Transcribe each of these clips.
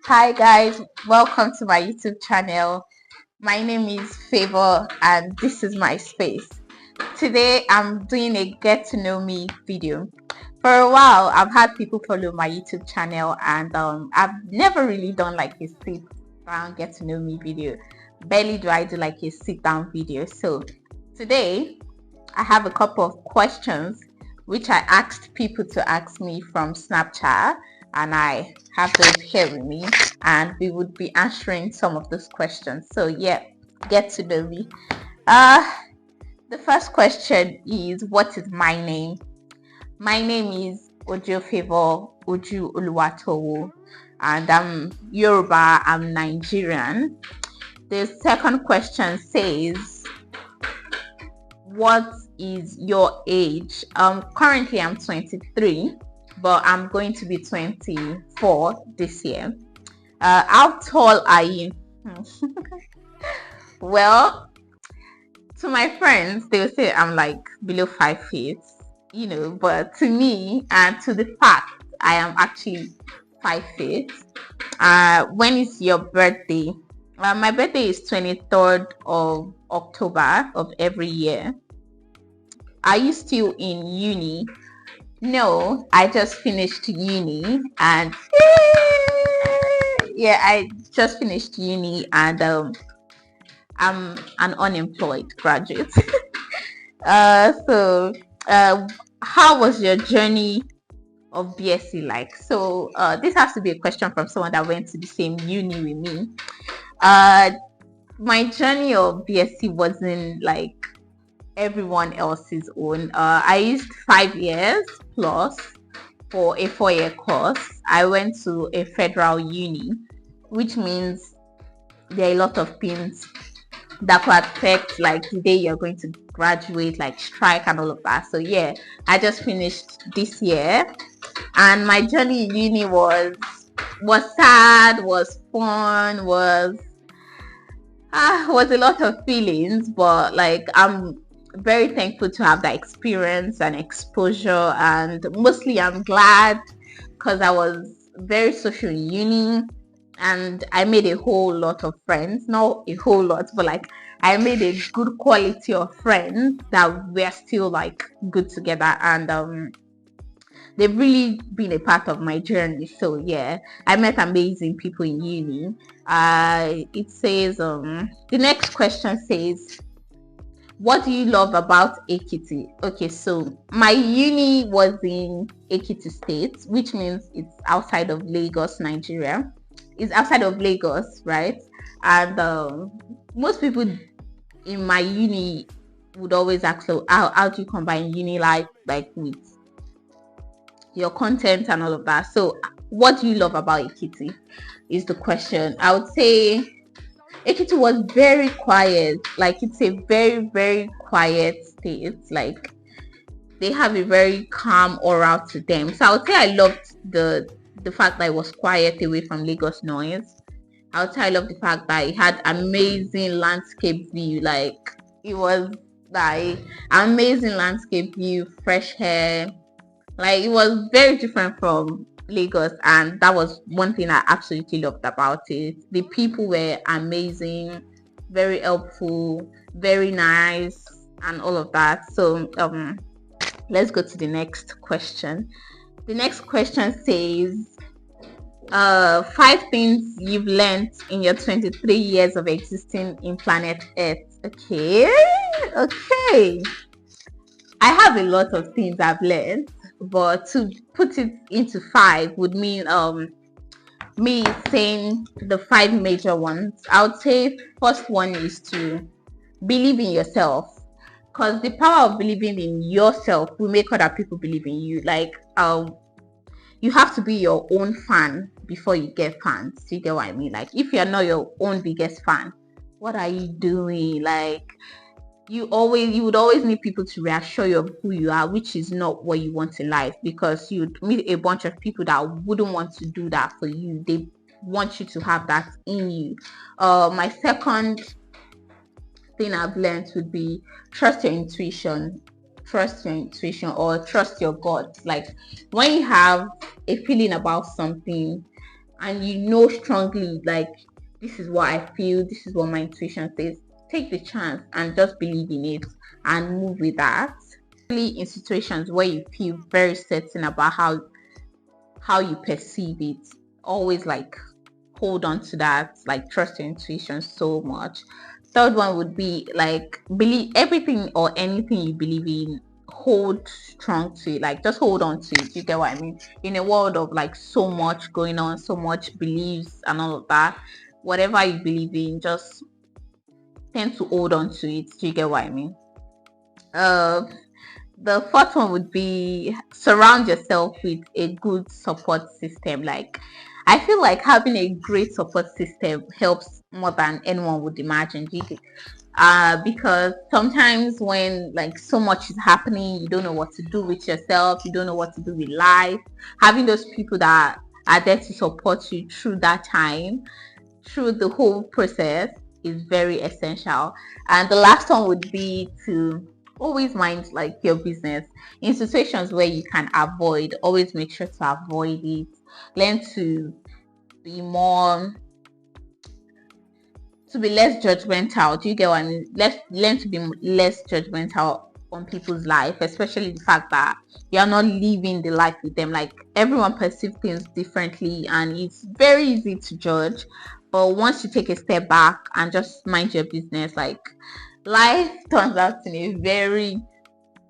Hi guys, welcome to my YouTube channel. My name is Favor and this is my space. Today I'm doing a get to know me video. For a while I've had people follow my YouTube channel and I've never really done like a sit down get to know me video. Barely do I do like a sit down video. So today I have a couple of questions which I asked people to ask me from Snapchat, and I have those here with me, and we would be answering some of those questions. So yeah, get to know me. The first question is, what is my name? My name is Ojo Favor Oju Oluwatowo, and I'm Yoruba, I'm Nigerian. The second question says, what is your age? Currently I'm 23, but I'm going to be 24 this year. How tall are you? Well, to my friends, they will say I'm like below 5 feet, but to me and to the fact I am actually 5 feet. When is your birthday? My birthday is 23rd of October of every year. Are you still in uni? No, I just finished uni and yeah, I just finished uni and I'm an unemployed graduate. So how was your journey of BSc like? So this has to be a question from someone that went to the same uni with me. My journey of BSc wasn't like everyone else's own. I used 5 years plus for a 4-year course. I went to a federal uni, which means there are a lot of things that could affect like the day you're going to graduate, like strike and all of that. So yeah, I just finished this year, and my journey in uni was sad, was fun, was a lot of feelings, but like I'm very thankful to have that experience and exposure, and mostly I'm glad because I was very social in uni and I made a whole lot of friends. Not a whole lot, but like I made a good quality of friends that we're still like good together, and they've really been a part of my journey. So yeah, I met amazing people in uni. It says the next question says, what do you love about Ekiti? Okay, so my uni was in Ekiti State, which means it's outside of Lagos, Nigeria. It's outside of Lagos, right? And most people in my uni would always ask, so how do you combine uni life like with your content and all of that? So what do you love about Ekiti is the question. I would say Ekiti was very quiet. Like it's a very, very quiet state. Like they have a very calm aura to them. So I would say I loved the fact that it was quiet away from Lagos noise. I would say I loved the fact that it had amazing landscape view. Like it was like amazing landscape view, fresh air. Like it was very different from Lagos, and that was one thing I absolutely loved about it. The people were amazing, very helpful, very nice, and all of that. So let's go to the next question. The next question says, 5 things you've learned in your 23 years of existing in planet Earth. Okay. I have a lot of things I've learned, but to put it into 5 would mean me saying the 5 major ones. I would say first one is to believe in yourself, because the power of believing in yourself will make other people believe in you. Like you have to be your own fan before you get fans. Do you get what I mean? Like if you're not your own biggest fan, what are you doing? Like you would always need people to reassure you of who you are, which is not what you want in life, because you'd meet a bunch of people that wouldn't want to do that for you. They want you to have that in you. My second thing I've learned would be trust your intuition or trust your gut. Like when you have a feeling about something, and you know strongly, like, this is what I feel, this is what my intuition says, take the chance and just believe in it and move with that. Really, in situations where you feel very certain about how you perceive it, always like hold on to that, like trust your intuition so much. Third one would be like believe everything or anything you believe in, hold strong to it, like just hold on to it. You get what I mean? In a world of like so much going on, so much beliefs and all of that, whatever you believe in, just tend to hold on to it. Do you get what I mean? uh the fourth one would be surround yourself with a good support system. Like, I feel like having a great support system helps more than anyone would imagine. Because sometimes when like so much is happening, you don't know what to do with yourself, you don't know what to do with life. Having those people that are there to support you through that time, through the whole process, is very essential. And the last one would be to always mind like your business. In situations where you can avoid, always make sure to avoid it. Learn to be more, to be less judgmental. Do you get what I mean? Let's learn to be less judgmental on people's life, especially the fact that you are not living the life with them. Like, everyone perceives things differently and it's very easy to judge. But once you take a step back and just mind your business, like, life turns out in a very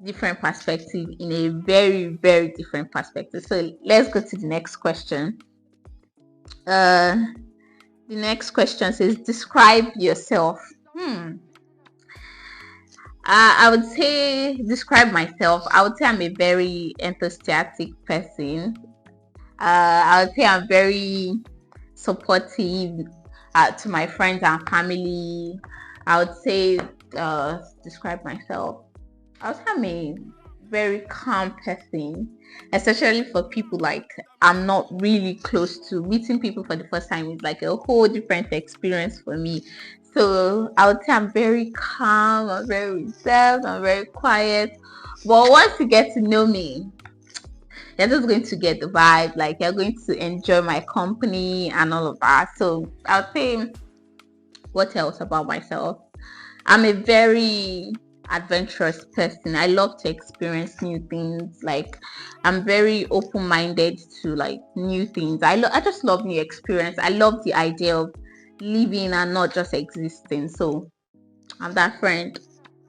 different perspective, in a very, very different perspective. So let's go to the next question. The next question says, describe yourself. I would say, describe myself. I would say I'm a very enthusiastic person. I would say I'm very supportive to my friends and family. I would say, describe myself. I would say I'm a very calm person, especially for people like I'm not really close to. Meeting people for the first time is like a whole different experience for me. So I would say I'm very calm, I'm very reserved, I'm very quiet. But once you get to know me, you're just going to get the vibe, like you're going to enjoy my company and all of that. So I'll say, what else about myself? I'm a very adventurous person. I love to experience new things. Like, I'm very open-minded to like new things. I just love new experience. I love the idea of living and not just existing. So I'm that friend.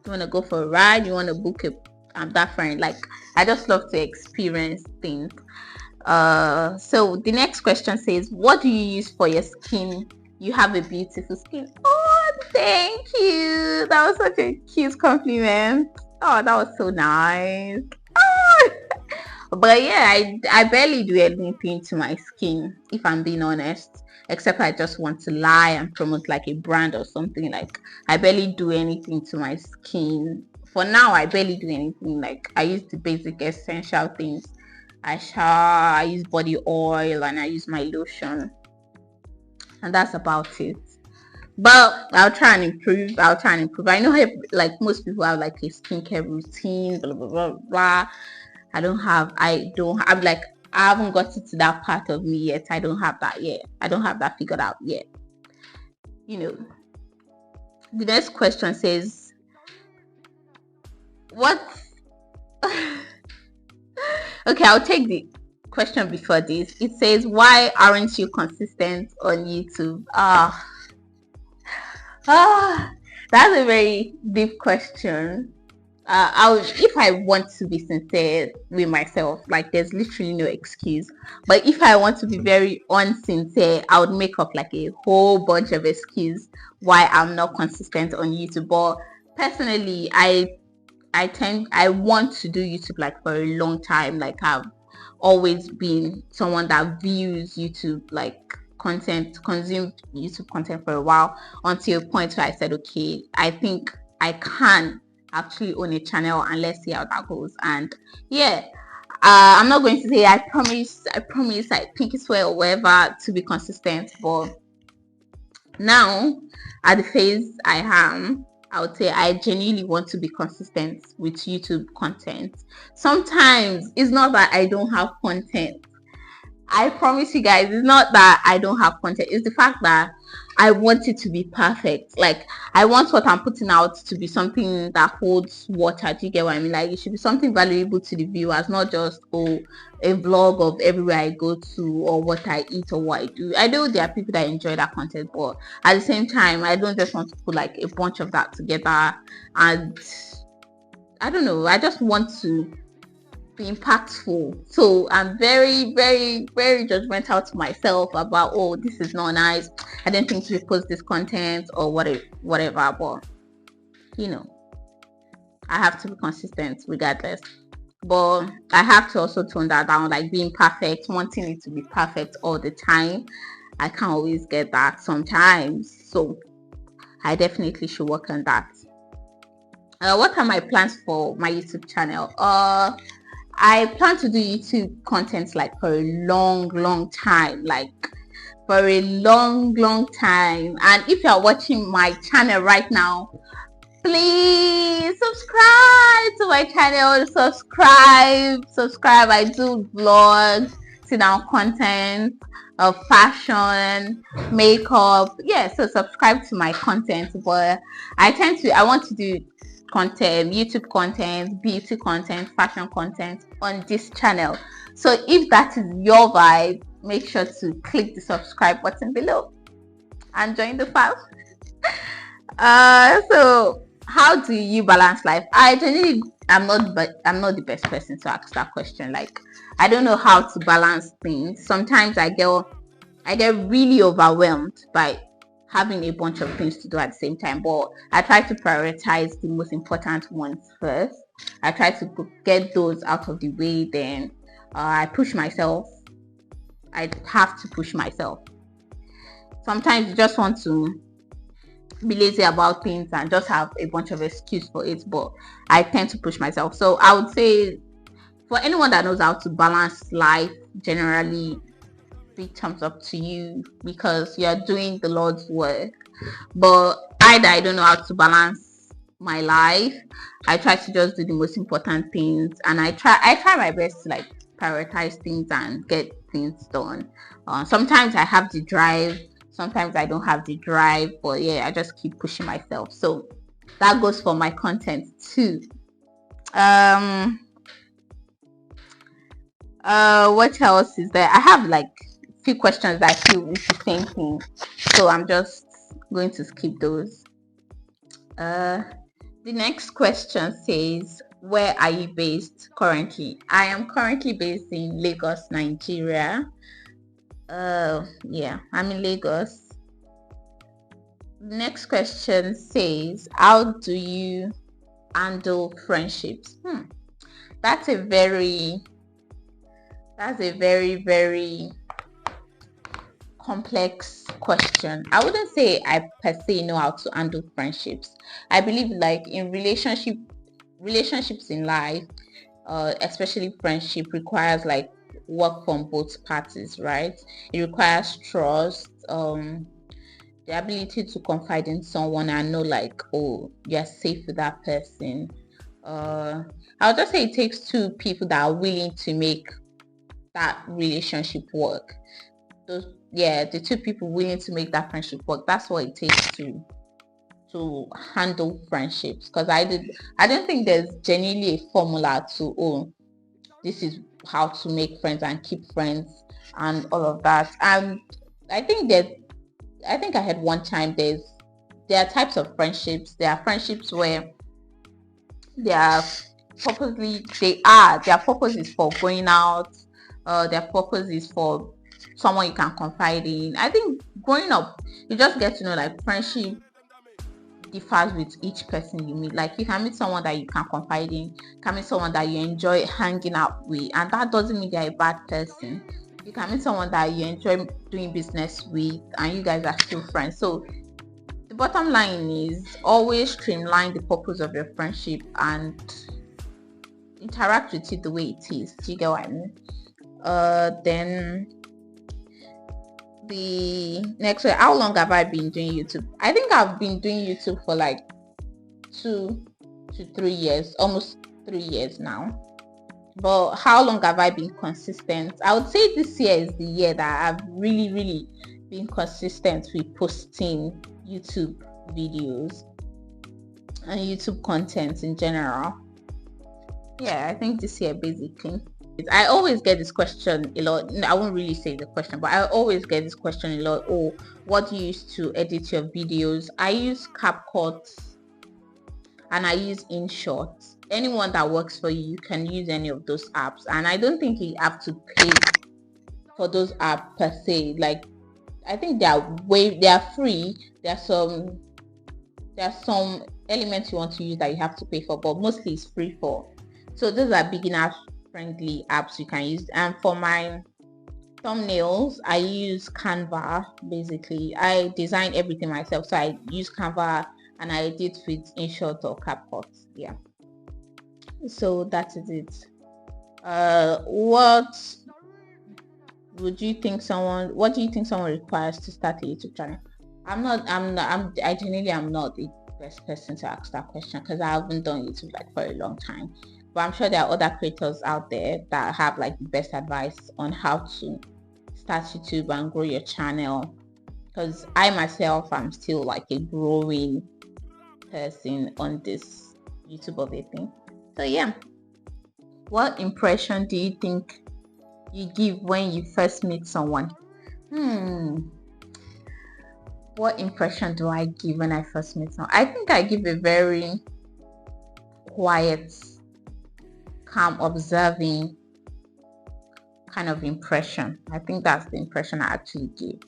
You want to go for a ride? You want to book a? I'm that friend. Like, I just love to experience things. So the next question says, what do you use for your skin? You have a beautiful skin. Oh, thank you. That was such a cute compliment. Oh, that was so nice. Oh. But yeah, I barely do anything to my skin, if I'm being honest. Except I just want to lie and promote like a brand or something. Like, I barely do anything to my skin. For now, I barely do anything. Like, I use the basic essential things. I shower, I use body oil, and I use my lotion. And that's about it. But I'll try and improve. I know how, like, most people have like a skincare routine, blah blah blah blah. I'm like, I haven't gotten to that part of me yet. I don't have that yet. I don't have that figured out yet. You know. The next question says, what? Okay, I'll take the question before this. It says, why aren't you consistent on YouTube? That's a very deep question. If I want to be sincere with myself, like, there's literally no excuse. But if I want to be very unsincere, I would make up like a whole bunch of excuses why I'm not consistent on YouTube. But personally, I want to do YouTube like for a long time. Like, I've always been someone that views YouTube, like, consumed YouTube content for a while, until a point where I said, okay, I think I can actually own a channel, and let's see how that goes. And yeah, I'm not going to say I promise, I pinky swear or whatever to be consistent. But now, at the phase I am, I would say I genuinely want to be consistent with YouTube content. Sometimes it's not that I don't have content. I promise you guys, it's not that I don't have content. It's the fact that I want it to be perfect. Like, I want what I'm putting out to be something that holds water. Do you get what I mean? Like, it should be something valuable to the viewers, not just, oh, a vlog of everywhere I go to or what I eat or what I do. I know there are people that enjoy that content, but at the same time, I don't just want to put like a bunch of that together. And I don't know, I just want to be impactful. So I'm very, very, very judgmental to myself about, oh, this is not nice, I didn't think to post this content or whatever. But you know, I have to be consistent regardless. But I have to also tone that down, like being perfect, wanting it to be perfect all the time. I can't always get that sometimes, so I definitely should work on that. What are my plans for my YouTube channel? I plan to do YouTube content like for a long time, like for a long time. And if you're watching my channel right now, please subscribe to my channel. Subscribe. I do vlogs, sit down content of fashion, makeup. Yeah, so subscribe to my content. But I want to do content, YouTube content, beauty content, fashion content on this channel. So if that is your vibe, make sure to click the subscribe button below and join the fam. So how do you balance life? I genuinely I'm not the best person to ask that question. Like, I don't know how to balance things. Sometimes I get really overwhelmed by having a bunch of things to do at the same time, but I try to prioritize the most important ones first. I try to get those out of the way, then I push myself. I have to push myself. Sometimes you just want to be lazy about things and just have a bunch of excuse for it, but I tend to push myself. So I would say, for anyone that knows how to balance life, generally big thumbs up to you, because you're doing the Lord's work. But I don't know how to balance my life. I try to just do the most important things, and I try my best to like prioritize things and get things done. Sometimes I have the drive, sometimes I don't have the drive, but yeah, I just keep pushing myself. So that goes for my content too. What else is there? I have like few questions that I feel is the same thing, so I'm just going to skip those. The next question says, where are you based currently? I am currently based in Lagos, Nigeria. Yeah, I'm in Lagos. The next question says, how do you handle friendships? That's a very very complex question. I wouldn't say I per se know how to handle friendships. I believe like in relationships in life, especially friendship, requires like work from both parties, right? It requires trust, the ability to confide in someone and know like, oh, you're safe with that person. I would just say it takes two people that are willing to make that relationship work. The two people willing to make that friendship work, that's what it takes to handle friendships. Because I don't think there's genuinely a formula to, oh, this is how to make friends and keep friends and all of that. And I think I had one time, there are types of friendships. There are friendships where they are their purpose is for going out, their purpose is for someone you can confide in. I think growing up, you just get to know like friendship differs with each person you meet. Like you can meet someone that you can confide in, can meet someone that you enjoy hanging out with, and that doesn't mean they're a bad person. You can meet someone that you enjoy doing business with, and you guys are still friends. So the bottom line is always streamline the purpose of your friendship and interact with it the way it is. Do you get what I mean? Then the next way, how long have I been doing YouTube? I think I've been doing YouTube for like 2 to 3 years, almost 3 years now. But how long have I been consistent? I would say this year is the year that I've really been consistent with posting YouTube videos and YouTube content in general. Yeah, I think this year basically. I always get this question a lot. I won't really say the question, but I always get this question a lot. Oh, what do you use to edit your videos? I use CapCut and I use InShot. Anyone that works for you, you can use any of those apps, and I don't think you have to pay for those apps per se. Like, I think they are free. There are some elements you want to use that you have to pay for, but mostly it's free for. So those are beginner friendly apps you can use. And for my thumbnails, I use Canva. Basically, I design everything myself, so I use Canva and I edit with InShot or CapCut. Yeah, so that is it. What do you think someone requires to start a YouTube channel? I genuinely am not the best person to ask that question, because I haven't done YouTube like for a long time, but I'm sure there are other creators out there that have like the best advice on how to start YouTube and grow your channel, because I myself am still like a growing person on this YouTube of a thing. So yeah, what impression do you think you give when you first meet someone? What impression do I give when I first meet someone? I think I give a very quiet, calm, observing kind of impression. I think that's the impression I actually give.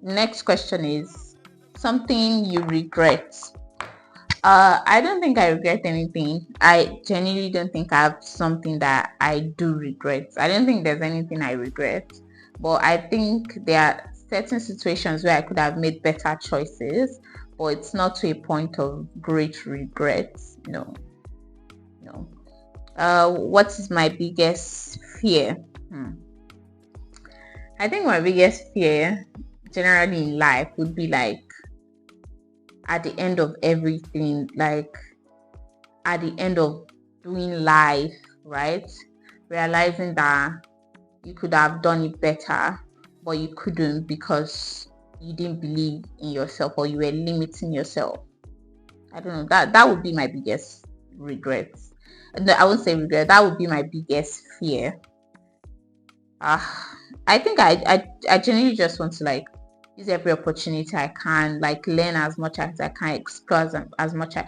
Next question is something you regret. I don't think I regret anything. I genuinely don't think I have something that I do regret. I don't think there's anything I regret, but I think there are certain situations where I could have made better choices, but it's not to a point of great regret. No. What is my biggest fear? I think my biggest fear generally in life would be like at the end of everything, like at the end of doing life, right? Realizing that you could have done it better, but you couldn't because you didn't believe in yourself, or you were limiting yourself. I don't know. That would be my biggest regret. No, I won't say regret. That would be my biggest fear. I think I genuinely just want to like use every opportunity I can, like learn as much as I can, explore as much I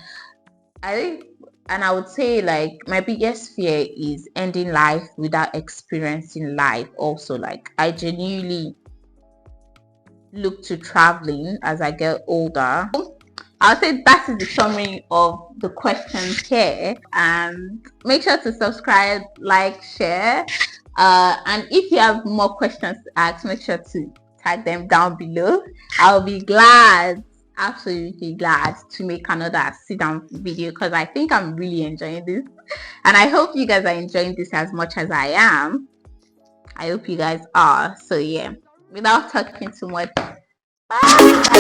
think. And I would say like my biggest fear is ending life without experiencing life. Also, like I genuinely look to traveling as I get older. I'll say that is the summary of the questions here, and make sure to subscribe, like, share, and if you have more questions to ask, make sure to tag them down below. I'll be glad, absolutely glad, to make another sit down video, because I think I'm really enjoying this, and I hope you guys are enjoying this as much as I am. I hope you guys are. So yeah, without talking too much, bye.